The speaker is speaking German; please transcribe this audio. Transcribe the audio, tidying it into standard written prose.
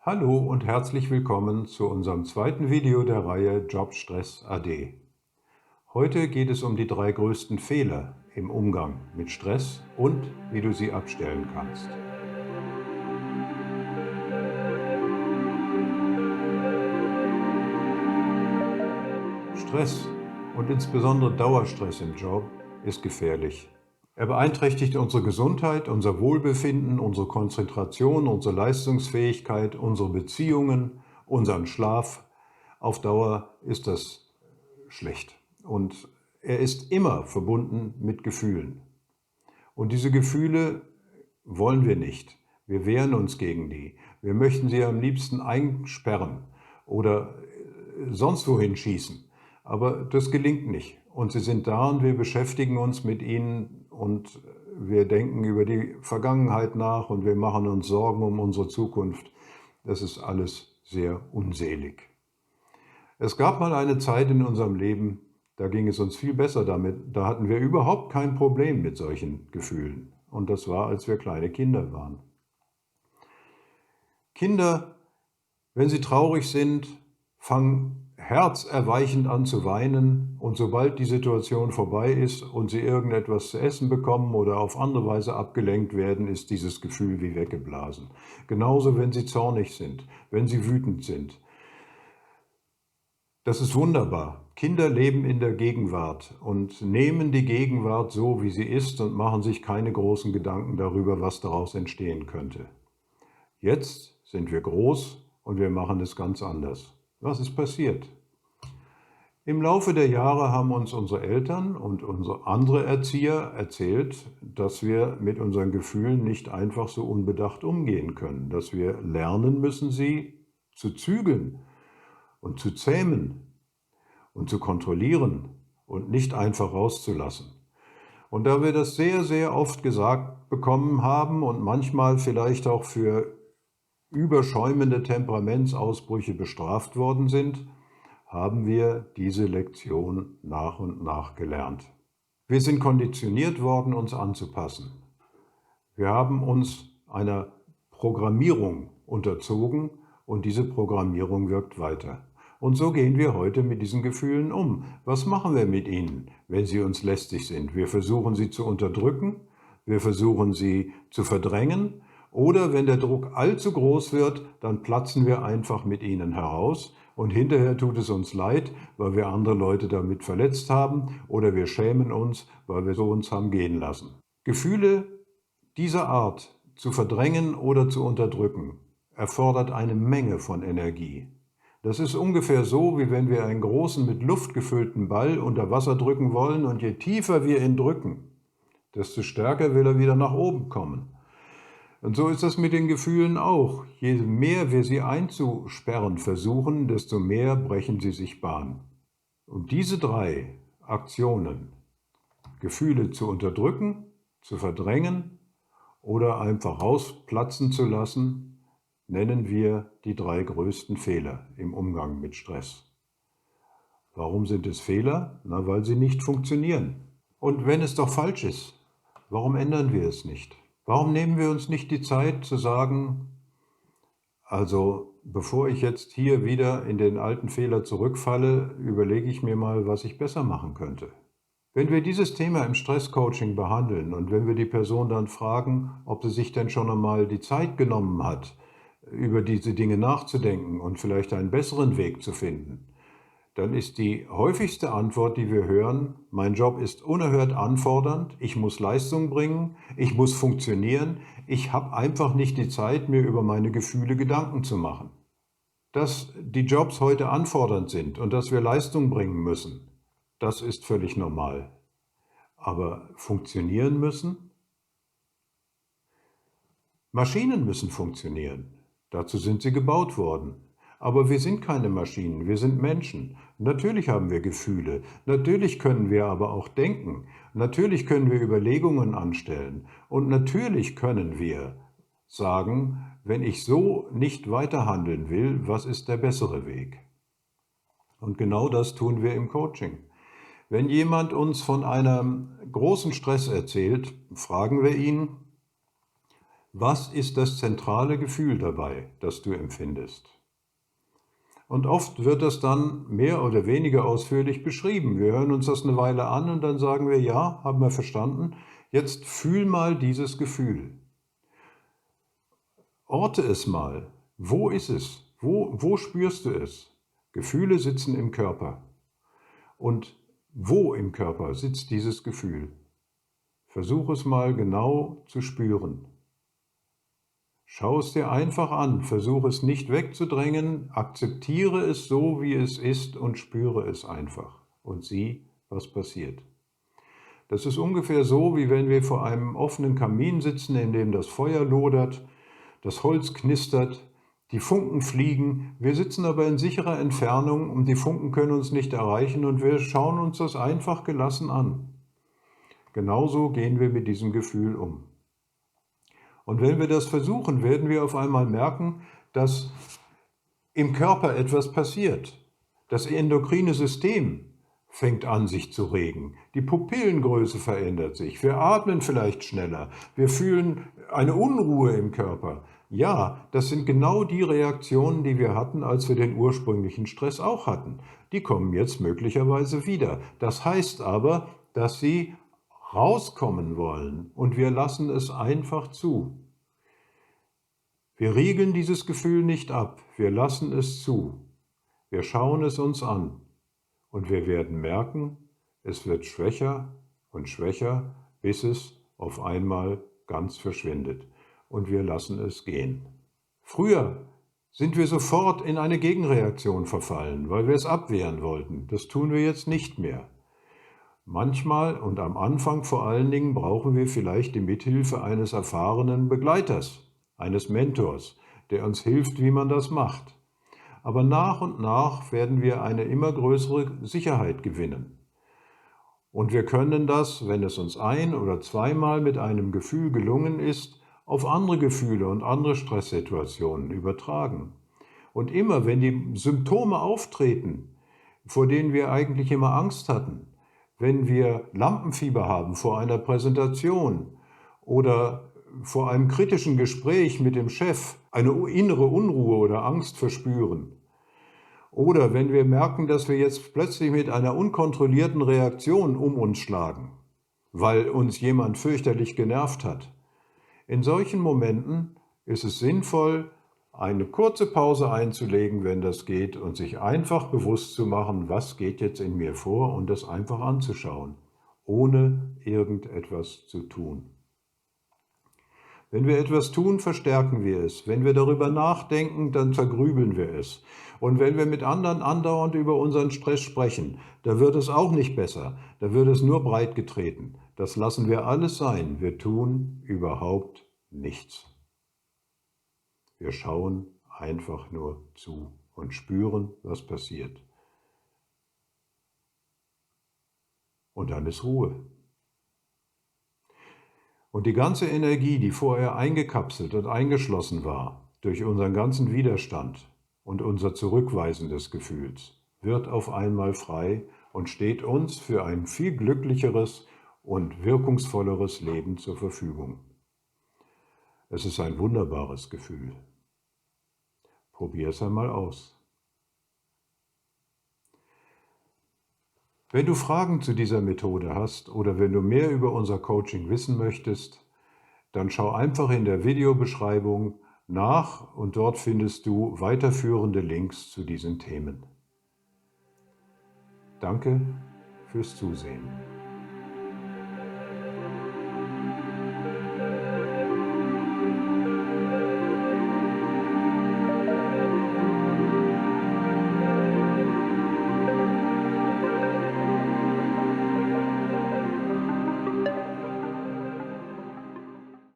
Hallo und herzlich willkommen zu unserem zweiten Video der Reihe Jobstress AD. Heute geht es um die drei größten Fehler im Umgang mit Stress und wie du sie abstellen kannst. Stress und insbesondere Dauerstress im Job ist gefährlich. Er beeinträchtigt unsere Gesundheit, unser Wohlbefinden, unsere Konzentration, unsere Leistungsfähigkeit, unsere Beziehungen, unseren Schlaf. Auf Dauer ist das schlecht. Und er ist immer verbunden mit Gefühlen. Und diese Gefühle wollen wir nicht. Wir wehren uns gegen die. Wir möchten sie am liebsten einsperren oder sonst wohin schießen. Aber das gelingt nicht. Und sie sind da und wir beschäftigen uns mit ihnen und wir denken über die Vergangenheit nach und wir machen uns Sorgen um unsere Zukunft. Das ist alles sehr unselig. Es gab mal eine Zeit in unserem Leben, da ging es uns viel besser damit. Da hatten wir überhaupt kein Problem mit solchen Gefühlen. Und das war, als wir kleine Kinder waren. Kinder, wenn sie traurig sind, fangen herzerweichend an zu weinen. Und sobald die Situation vorbei ist und sie irgendetwas zu essen bekommen oder auf andere Weise abgelenkt werden, ist dieses Gefühl wie weggeblasen. Genauso, wenn sie zornig sind, wenn sie wütend sind. Das ist wunderbar. Kinder leben in der Gegenwart und nehmen die Gegenwart so, wie sie ist und machen sich keine großen Gedanken darüber, was daraus entstehen könnte. Jetzt sind wir groß und wir machen es ganz anders. Was ist passiert? Im Laufe der Jahre haben uns unsere Eltern und unsere andere Erzieher erzählt, dass wir mit unseren Gefühlen nicht einfach so unbedacht umgehen können, dass wir lernen müssen, sie zu zügeln und zu zähmen und zu kontrollieren und nicht einfach rauszulassen. Und da wir das sehr, sehr oft gesagt bekommen haben und manchmal vielleicht auch für überschäumende Temperamentsausbrüche bestraft worden sind, haben wir diese Lektion nach und nach gelernt. Wir sind konditioniert worden, uns anzupassen. Wir haben uns einer Programmierung unterzogen und diese Programmierung wirkt weiter. Und so gehen wir heute mit diesen Gefühlen um. Was machen wir mit ihnen, wenn sie uns lästig sind? Wir versuchen sie zu unterdrücken, wir versuchen sie zu verdrängen oder wenn der Druck allzu groß wird, dann platzen wir einfach mit ihnen heraus und hinterher tut es uns leid, weil wir andere Leute damit verletzt haben oder wir schämen uns, weil wir so uns haben gehen lassen. Gefühle dieser Art zu verdrängen oder zu unterdrücken, erfordert eine Menge von Energie. Das ist ungefähr so, wie wenn wir einen großen mit Luft gefüllten Ball unter Wasser drücken wollen und je tiefer wir ihn drücken, desto stärker will er wieder nach oben kommen. Und so ist das mit den Gefühlen auch. Je mehr wir sie einzusperren versuchen, desto mehr brechen sie sich Bahn. Und diese drei Aktionen, Gefühle zu unterdrücken, zu verdrängen oder einfach rausplatzen zu lassen, nennen wir die drei größten Fehler im Umgang mit Stress. Warum sind es Fehler? Na, weil sie nicht funktionieren. Und wenn es doch falsch ist, warum ändern wir es nicht? Warum nehmen wir uns nicht die Zeit zu sagen, also bevor ich jetzt hier wieder in den alten Fehler zurückfalle, überlege ich mir mal, was ich besser machen könnte. Wenn wir dieses Thema im Stresscoaching behandeln und wenn wir die Person dann fragen, ob sie sich denn schon einmal die Zeit genommen hat, über diese Dinge nachzudenken und vielleicht einen besseren Weg zu finden, dann ist die häufigste Antwort, die wir hören, mein Job ist unerhört anfordernd, ich muss Leistung bringen, ich muss funktionieren, ich habe einfach nicht die Zeit, mir über meine Gefühle Gedanken zu machen. Dass die Jobs heute anfordernd sind und dass wir Leistung bringen müssen, das ist völlig normal. Aber funktionieren müssen? Maschinen müssen funktionieren. Dazu sind sie gebaut worden. Aber wir sind keine Maschinen, wir sind Menschen. Natürlich haben wir Gefühle, natürlich können wir aber auch denken, natürlich können wir Überlegungen anstellen und natürlich können wir sagen, wenn ich so nicht weiterhandeln will, was ist der bessere Weg? Und genau das tun wir im Coaching. Wenn jemand uns von einem großen Stress erzählt, fragen wir ihn, Was ist das zentrale Gefühl dabei, das du empfindest? Und oft wird das dann mehr oder weniger ausführlich beschrieben. Wir hören uns das eine Weile an und dann sagen wir, ja, haben wir verstanden. Jetzt fühl mal dieses Gefühl. Orte es mal. Wo ist es? Wo spürst du es? Gefühle sitzen im Körper. Und wo im Körper sitzt dieses Gefühl? Versuch es mal genau zu spüren. Schau es dir einfach an, versuche es nicht wegzudrängen, akzeptiere es so, wie es ist und spüre es einfach und sieh, was passiert. Das ist ungefähr so, wie wenn wir vor einem offenen Kamin sitzen, in dem das Feuer lodert, das Holz knistert, die Funken fliegen, wir sitzen aber in sicherer Entfernung und die Funken können uns nicht erreichen und wir schauen uns das einfach gelassen an. Genauso gehen wir mit diesem Gefühl um. Und wenn wir das versuchen, werden wir auf einmal merken, dass im Körper etwas passiert. Das endokrine System fängt an, sich zu regen. Die Pupillengröße verändert sich. Wir atmen vielleicht schneller. Wir fühlen eine Unruhe im Körper. Ja, das sind genau die Reaktionen, die wir hatten, als wir den ursprünglichen Stress auch hatten. Die kommen jetzt möglicherweise wieder. Das heißt aber, dass sie rauskommen wollen und wir lassen es einfach zu. Wir riegeln dieses Gefühl nicht ab, wir lassen es zu. Wir schauen es uns an und wir werden merken, es wird schwächer und schwächer, bis es auf einmal ganz verschwindet und wir lassen es gehen. Früher sind wir sofort in eine Gegenreaktion verfallen, weil wir es abwehren wollten. Das tun wir jetzt nicht mehr. Manchmal und am Anfang vor allen Dingen brauchen wir vielleicht die Mithilfe eines erfahrenen Begleiters, eines Mentors, der uns hilft, wie man das macht. Aber nach und nach werden wir eine immer größere Sicherheit gewinnen. Und wir können das, wenn es uns ein- oder zweimal mit einem Gefühl gelungen ist, auf andere Gefühle und andere Stresssituationen übertragen. Und immer, wenn die Symptome auftreten, vor denen wir eigentlich immer Angst hatten, wenn wir Lampenfieber haben vor einer Präsentation oder vor einem kritischen Gespräch mit dem Chef, eine innere Unruhe oder Angst verspüren, oder wenn wir merken, dass wir jetzt plötzlich mit einer unkontrollierten Reaktion um uns schlagen, weil uns jemand fürchterlich genervt hat. In solchen Momenten ist es sinnvoll, eine kurze Pause einzulegen, wenn das geht, und sich einfach bewusst zu machen, was geht jetzt in mir vor, und das einfach anzuschauen, ohne irgendetwas zu tun. Wenn wir etwas tun, verstärken wir es. Wenn wir darüber nachdenken, dann vergrübeln wir es. Und wenn wir mit anderen andauernd über unseren Stress sprechen, da wird es auch nicht besser, da wird es nur breitgetreten. Das lassen wir alles sein. Wir tun überhaupt nichts. Wir schauen einfach nur zu und spüren, was passiert. Und dann ist Ruhe. Und die ganze Energie, die vorher eingekapselt und eingeschlossen war, durch unseren ganzen Widerstand und unser Zurückweisen des Gefühls, wird auf einmal frei und steht uns für ein viel glücklicheres und wirkungsvolleres Leben zur Verfügung. Es ist ein wunderbares Gefühl. Probier es einmal aus. Wenn du Fragen zu dieser Methode hast oder wenn du mehr über unser Coaching wissen möchtest, dann schau einfach in der Videobeschreibung nach und dort findest du weiterführende Links zu diesen Themen. Danke fürs Zusehen.